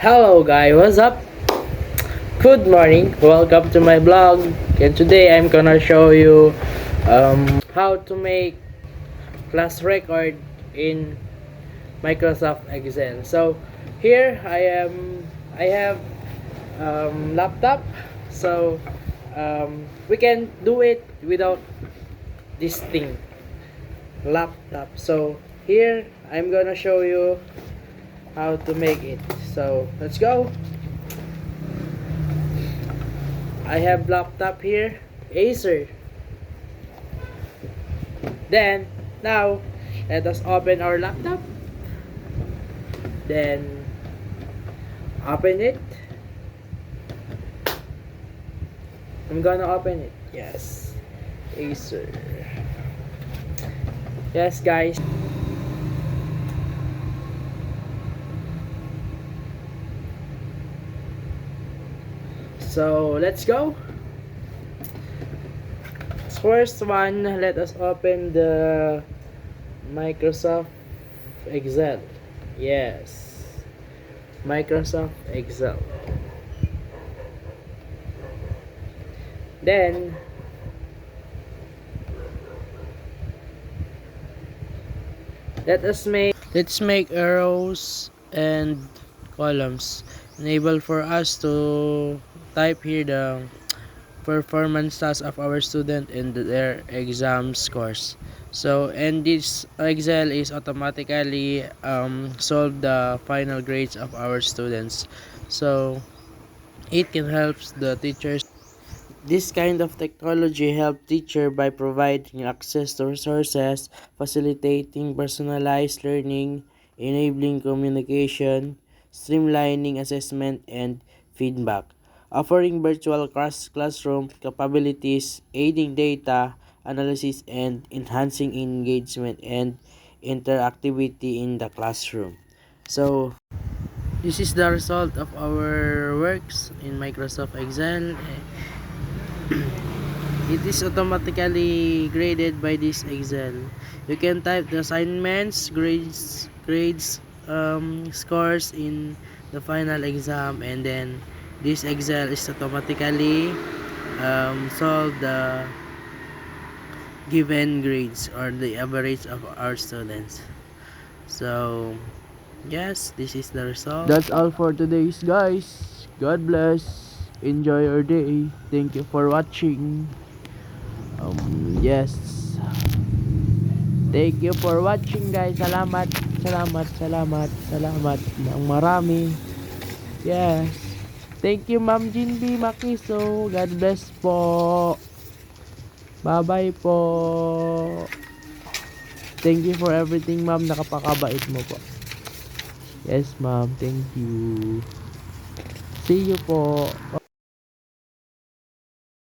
Hello guys, what's up? Good morning, welcome to my blog. And today I'm gonna show you how to make class record in Microsoft Excel. So here I have laptop. So we can do it without this thing, laptop. So here I'm gonna show you how to make it. So let's go. I have laptop here, Acer. Then now let us open our laptop. Then open it. I'm gonna open it. Yes, Acer. Yes, guys. So let's go. First one, let us open the Microsoft Excel. Yes, Microsoft Excel. Then let's make arrows and columns. Enable for us to type here the performance task of our student and their exam scores. So, and this Excel is automatically solve the final grades of our students. So it can help the teachers. This kind of technology help teacher by providing access to resources, facilitating personalized learning, enabling communication, streamlining assessment and feedback, offering virtual classroom capabilities, aiding data analysis and enhancing engagement and interactivity in the classroom. So this is the result of our works in Microsoft Excel. It is automatically graded by this Excel. You can type the assignments, grades, scores in the final exam, and then this Excel is automatically solve the given grades or the average of our students. So yes, this is the result. That's all for today's guys. God bless. Enjoy your day. Thank you for watching. Yes. Thank you for watching guys. Salamat ng marami. Yes. Thank you Ma'am Jinbi Makiso. God bless po. Bye-bye po. Thank you for everything ma'am. Nakapakabait mo po. Yes ma'am. Thank you. See you po.